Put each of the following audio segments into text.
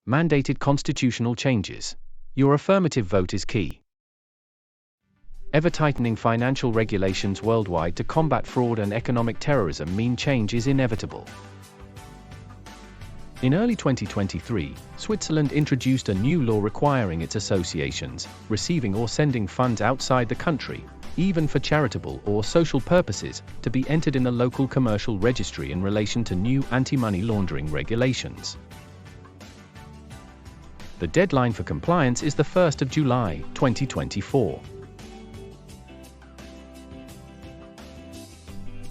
Mandated constitutional changes. Your affirmative vote is key. Ever-tightening financial regulations worldwide to combat fraud and economic terrorism mean change is inevitable. In early 2023, Switzerland introduced a new law requiring its associations, receiving or sending funds outside the country, even for charitable or social purposes, to be entered in the local commercial registry in relation to new anti-money laundering regulations. The deadline for compliance is the 1st of July, 2024.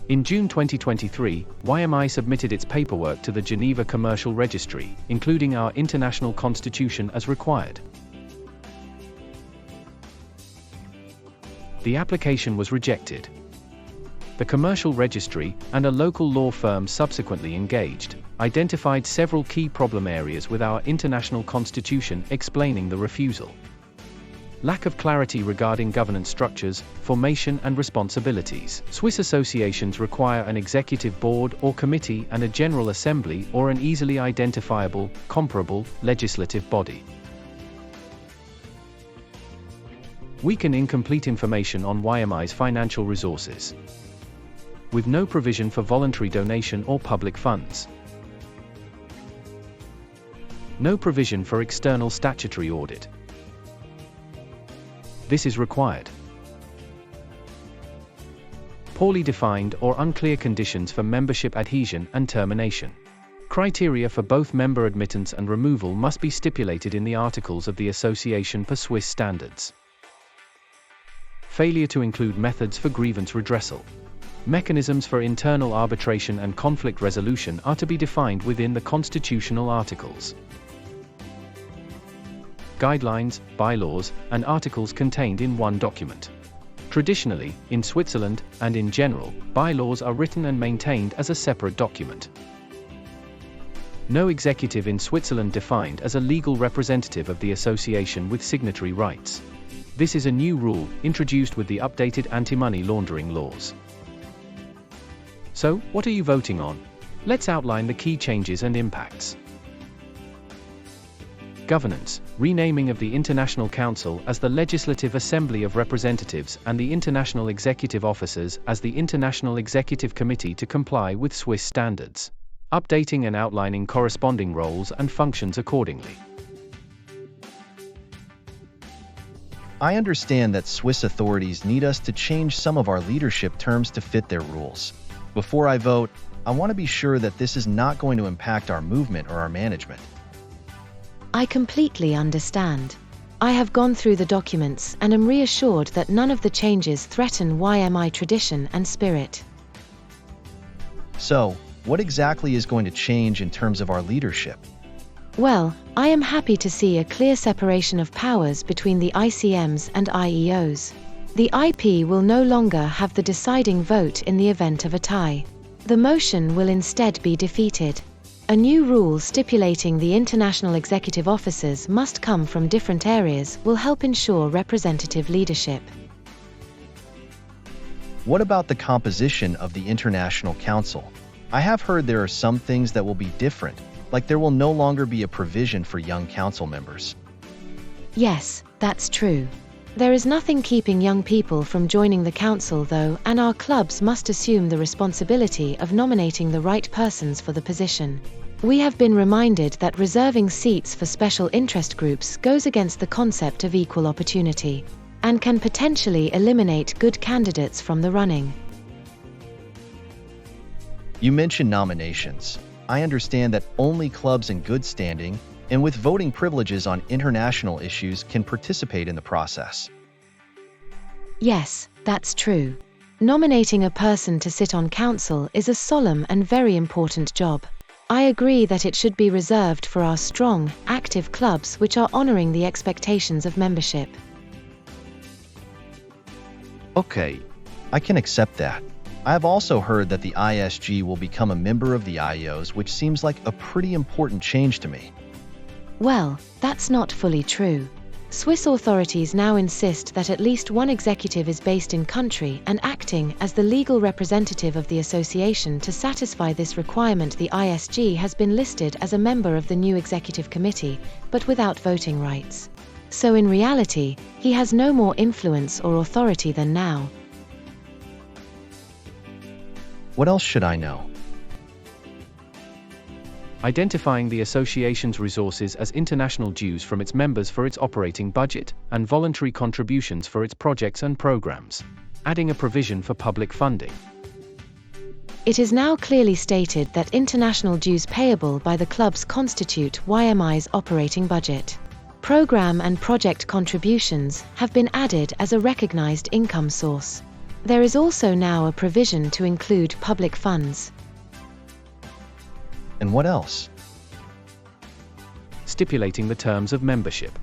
In June 2023, YMI submitted its paperwork to the Geneva Commercial Registry, including our international constitution as required. The application was rejected. The Commercial Registry, and a local law firm subsequently engaged, identified several key problem areas with our international constitution, explaining the refusal. Lack of clarity regarding governance structures, formation and responsibilities. Swiss associations require an executive board or committee and a general assembly or an easily identifiable, comparable, legislative body. Weaken incomplete information on YMI's financial resources. With no provision for voluntary donation or public funds. No provision for external statutory audit. This is required. Poorly defined or unclear conditions for membership adhesion and termination. Criteria for both member admittance and removal must be stipulated in the articles of the association per Swiss standards. Failure to include methods for grievance redressal. Mechanisms for internal arbitration and conflict resolution are to be defined within the constitutional articles. Guidelines, bylaws, and articles contained in one document. Traditionally, in Switzerland, and in general, bylaws are written and maintained as a separate document. No executive in Switzerland defined as a legal representative of the association with signatory rights. This is a new rule, introduced with the updated anti-money laundering laws. So, what are you voting on? Let's outline the key changes and impacts. Governance, renaming of the International Council as the Legislative Assembly of Representatives and the International Executive Officers as the International Executive Committee to comply with Swiss standards. Updating and outlining corresponding roles and functions accordingly. I understand that Swiss authorities need us to change some of our leadership terms to fit their rules. Before I vote, I want to be sure that this is not going to impact our movement or our management. I completely understand. I have gone through the documents and am reassured that none of the changes threaten YMI tradition and spirit. So, what exactly is going to change in terms of our leadership? Well, I am happy to see a clear separation of powers between the ICMs and IEOs. The IP will no longer have the deciding vote in the event of a tie. The motion will instead be defeated. A new rule stipulating the international executive officers must come from different areas will help ensure representative leadership. What about the composition of the International Council? I have heard there are some things that will be different, like there will no longer be a provision for young council members. Yes, that's true. There is nothing keeping young people from joining the council though, and our clubs must assume the responsibility of nominating the right persons for the position. We have been reminded that reserving seats for special interest groups goes against the concept of equal opportunity, and can potentially eliminate good candidates from the running. You mentioned nominations. I understand that only clubs in good standing and with voting privileges on international issues can participate in the process. Yes, that's true. Nominating a person to sit on council is a solemn and very important job. I agree that it should be reserved for our strong, active clubs which are honoring the expectations of membership. Okay, I can accept that. I have also heard that the ISG will become a member of the IEOs, which seems like a pretty important change to me. Well, that's not fully true. Swiss authorities now insist that at least one executive is based in country and acting as the legal representative of the association. To satisfy this requirement, the ISG has been listed as a member of the new executive committee, but without voting rights. So in reality, he has no more influence or authority than now. What else should I know? Identifying the association's resources as international dues from its members for its operating budget, and voluntary contributions for its projects and programs. Adding a provision for public funding. It is now clearly stated that international dues payable by the clubs constitute YMI's operating budget. Program and project contributions have been added as a recognized income source. There is also now a provision to include public funds. And what else? Stipulating the terms of membership.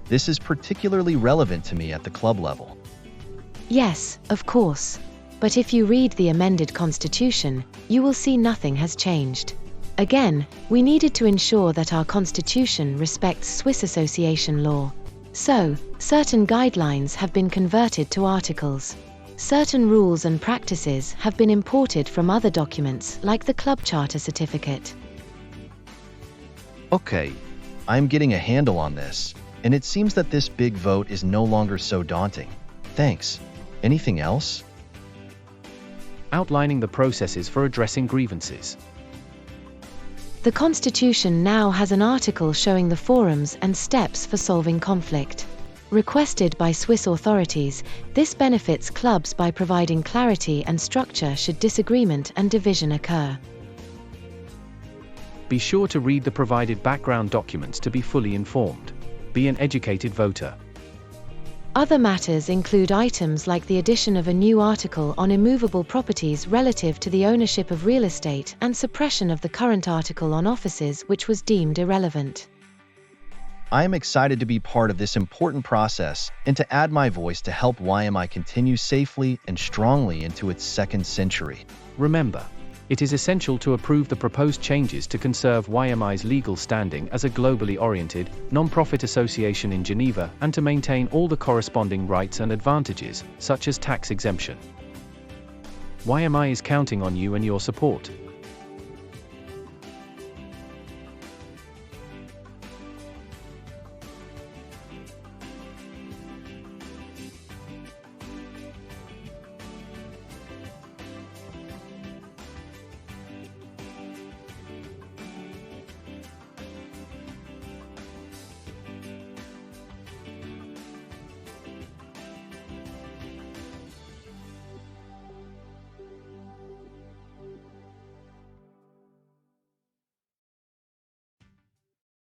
This is particularly relevant to me at the club level. Yes, of course. But if you read the amended constitution, you will see nothing has changed. Again, we needed to ensure that our constitution respects Swiss association law. So, certain guidelines have been converted to articles. Certain rules and practices have been imported from other documents, like the club charter certificate. Okay, I'm getting a handle on this, and it seems that this big vote is no longer so daunting. Thanks. Anything else? Outlining the processes for addressing grievances. The Constitution now has an article showing the forums and steps for solving conflict. Requested by Swiss authorities, this benefits clubs by providing clarity and structure should disagreement and division occur. Be sure to read the provided background documents to be fully informed. Be an educated voter. Other matters include items like the addition of a new article on immovable properties relative to the ownership of real estate and suppression of the current article on offices, which was deemed irrelevant. I am excited to be part of this important process and to add my voice to help YMI continue safely and strongly into its second century. Remember, it is essential to approve the proposed changes to conserve YMI's legal standing as a globally oriented, non-profit association in Geneva and to maintain all the corresponding rights and advantages, such as tax exemption. YMI is counting on you and your support.